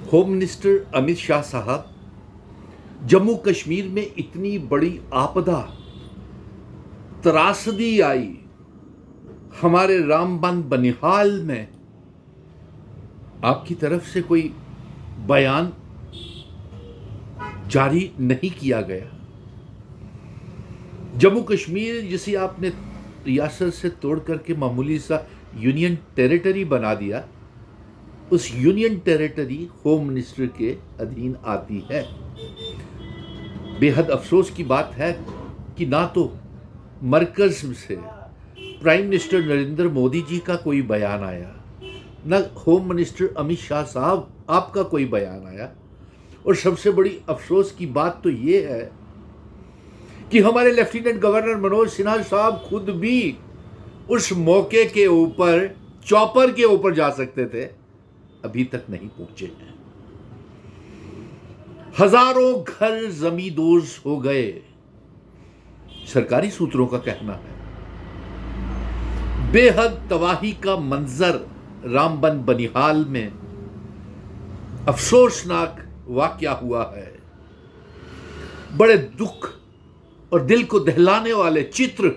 Home minister Amit Shah साहब, जम्मू कश्मीर में इतनी बड़ी आपदा त्रासदी आई, हमारे रामबन बनिहाल में आपकी तरफ से कोई बयान जारी नहीं किया गया। जम्मू कश्मीर जिसे आपने रियासत से तोड़ करके मामूली सा यूनियन टेरिटरी बना दिया, उस यूनियन टेरिटरी होम मिनिस्टर के अधीन आती है। बेहद अफसोस की बात है कि ना तो मरकज से प्राइम मिनिस्टर नरेंद्र मोदी जी का कोई बयान आया, न होम मिनिस्टर अमित शाह साहब आपका कोई बयान आया, और सबसे बड़ी अफसोस की बात तो ये है कि हमारे लेफ्टिनेंट गवर्नर मनोज सिन्हा साहब खुद भी उस मौके के ऊपर चॉपर के ऊपर जा सकते थे, अभी तक नहीं पहुंचे हैं। हजारों घर जमींदोज हो गए, सरकारी सूत्रों का कहना है। बेहद तबाही का मंजर रामबन बनिहाल में अफसोसनाक वाकया हुआ है। बड़े दुख और दिल को दहलाने वाले चित्र,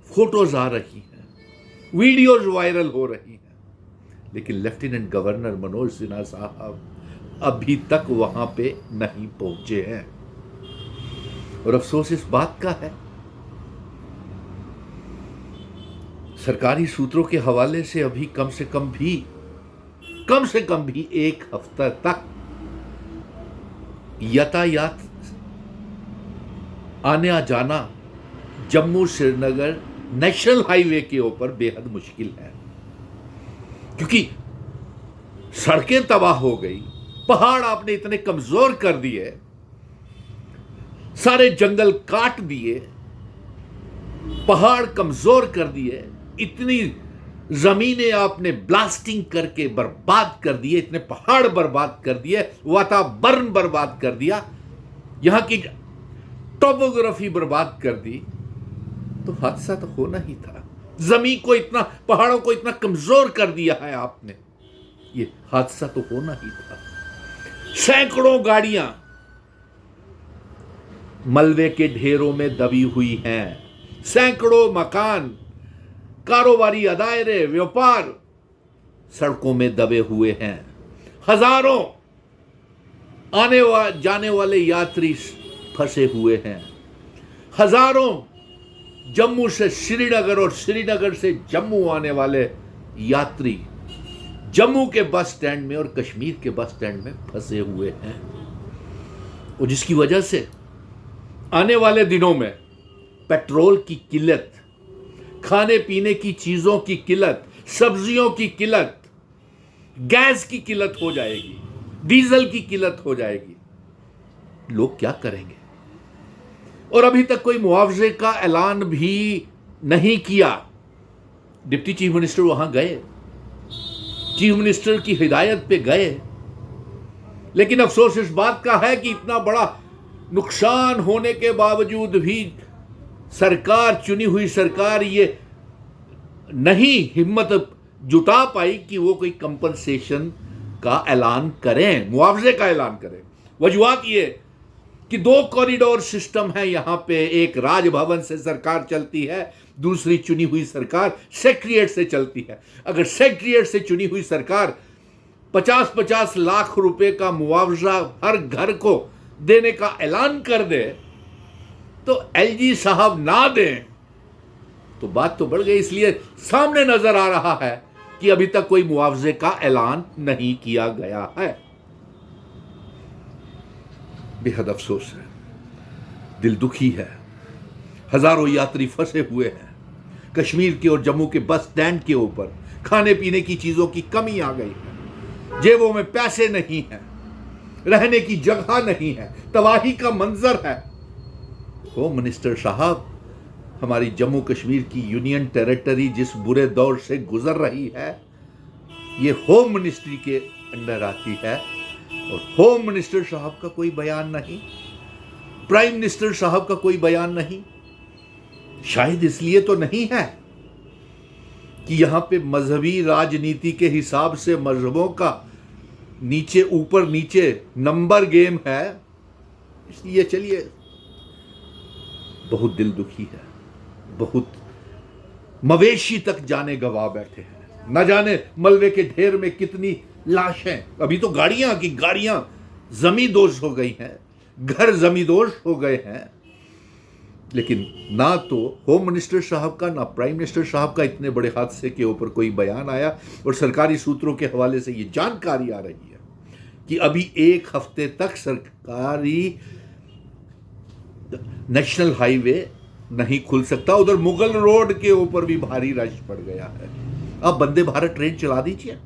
फोटोज आ रही हैं, वीडियोज वायरल हो रही हैं, लेकिन लेफ्टिनेंट गवर्नर मनोज सिन्हा साहब अभी तक वहां पे नहीं पहुंचे हैं। और अफसोस इस बात का है, सरकारी सूत्रों के हवाले से अभी कम से कम भी एक हफ्ता तक यातायात आना जाना जम्मू श्रीनगर नेशनल हाईवे के ऊपर बेहद मुश्किल है, क्योंकि सड़कें तबाह हो गई, पहाड़ आपने इतने कमजोर कर दिए, सारे जंगल काट दिए, पहाड़ कमजोर कर दिए, इतनी जमीनें आपने ब्लास्टिंग करके बर्बाद कर दिए, इतने पहाड़ बर्बाद कर दिए, वातावरण बर्बाद कर दिया, यहां की टोपोग्राफी बर्बाद कर दी, तो हादसा तो होना ही था। जमीन को इतना, पहाड़ों को इतना कमजोर कर दिया है आपने, ये हादसा तो होना ही था। सैकड़ों गाड़ियां मलबे के ढेरों में दबी हुई हैं, सैकड़ों मकान, कारोबारी अदायरे, व्यापार सड़कों में दबे हुए हैं, हजारों आने जाने वाले यात्री फंसे हुए हैं, हजारों जम्मू से श्रीनगर और श्रीनगर से जम्मू आने वाले यात्री जम्मू के बस स्टैंड में और कश्मीर के बस स्टैंड में फंसे हुए हैं, और जिसकी वजह से आने वाले दिनों में पेट्रोल की किल्लत, खाने पीने की चीजों की किल्लत, सब्जियों की किल्लत, गैस की किल्लत हो जाएगी, डीजल की किल्लत हो जाएगी। लोग क्या करेंगे? और अभी तक कोई मुआवजे का ऐलान भी नहीं किया। डिप्टी चीफ मिनिस्टर वहां गए, चीफ मिनिस्टर की हिदायत पे गए, लेकिन अफसोस इस बात का है कि इतना बड़ा नुकसान होने के बावजूद भी सरकार, चुनी हुई सरकार, ये नहीं हिम्मत जुटा पाई कि वो कोई कंपनसेशन का ऐलान करें, मुआवजे का ऐलान करें। वजूहत ये कि 2 कॉरिडोर सिस्टम है यहां पे, एक राजभवन से सरकार चलती है, दूसरी चुनी हुई सरकार सेक्रेटेरिएट से चलती है। अगर सेक्रेटेरिएट से चुनी हुई सरकार 50-50 लाख रुपए का मुआवजा हर घर को देने का ऐलान कर दे, तो एलजी साहब ना दें, तो बात तो बढ़ गई। इसलिए सामने नजर आ रहा है कि अभी तक कोई मुआवजे का ऐलान नहीं किया गया है। बेहद अफसोस है, दिल दुखी है, हजारों यात्री फंसे हुए हैं कश्मीर के और जम्मू के बस स्टैंड के ऊपर। खाने पीने की चीजों की कमी आ गई है, जेबों में पैसे नहीं हैं, रहने की जगह नहीं है, तबाही का मंजर है। होम मिनिस्टर साहब, हमारी जम्मू कश्मीर की यूनियन टेरिटरी जिस बुरे दौर से गुजर रही है, ये होम मिनिस्ट्री के अंडर आती है, और होम मिनिस्टर साहब का कोई बयान नहीं, प्राइम मिनिस्टर साहब का कोई बयान नहीं। शायद इसलिए तो नहीं है कि यहां पे मजहबी राजनीति के हिसाब से मजहबों का नीचे ऊपर नीचे नंबर गेम है, इसलिए चलिए बहुत दिल दुखी है, बहुत मवेशी तक जाने गवा बैठे हैं, न जाने मलबे के ढेर में कितनी लाशें, अभी तो गाड़ियां की गाड़ियां जमींदोज हो गई हैं, घर जमींदोज हो गए हैं, लेकिन ना तो होम मिनिस्टर साहब का ना प्राइम मिनिस्टर साहब का इतने बड़े हादसे के ऊपर कोई बयान आया। और सरकारी सूत्रों के हवाले से ये जानकारी आ रही है कि अभी 1 हफ्ते तक सरकारी नेशनल हाईवे नहीं खुल सकता। उधर मुगल रोड के ऊपर भी भारी रश पड़ गया है। अब वंदे भारत ट्रेन चला दीजिए,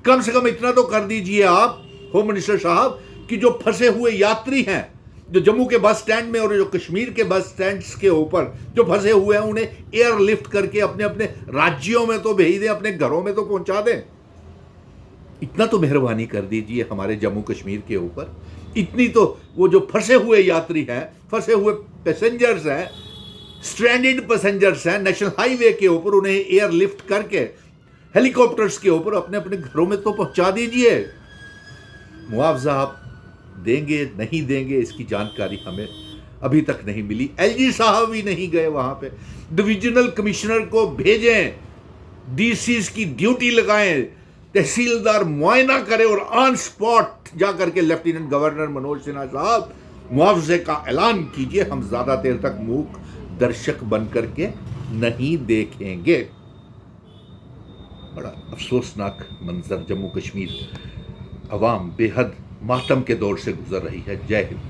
कम से कम इतना तो कर दीजिए आप होम मिनिस्टर साहब कि जो फंसे हुए यात्री हैं, जो जम्मू के बस स्टैंड में और जो कश्मीर के बस स्टैंड्स के ऊपर जो फंसे हुए हैं, उन्हें एयरलिफ्ट करके अपने अपने राज्यों में तो भेज दें, अपने घरों में तो पहुंचा दें। इतना तो मेहरबानी कर दीजिए हमारे जम्मू कश्मीर के ऊपर। इतनी तो वो जो फंसे हुए यात्री हैं, फंसे हुए पैसेंजर्स हैं, स्ट्रैंडेड पैसेंजर्स हैं नेशनल हाईवे के ऊपर, उन्हें एयरलिफ्ट करके हेलीकॉप्टर्स के ऊपर अपने अपने घरों में तो पहुंचा दीजिए। मुआवजा आप देंगे नहीं देंगे इसकी जानकारी हमें अभी तक नहीं मिली। एलजी साहब भी नहीं गए वहां पे। डिविजनल कमिश्नर को भेजें, डीसीज की ड्यूटी लगाएं, तहसीलदार मुआयना करे और ऑन स्पॉट जाकर के लेफ्टिनेंट गवर्नर मनोज सिन्हा साहब मुआवजे का ऐलान कीजिए। हम ज्यादा देर तक मूक दर्शक बन करके नहीं देखेंगे। बड़ा अफसोसनाक मंजर, जम्मू कश्मीर अवाम बेहद मातम के दौर से गुजर रही है। जय हिंद।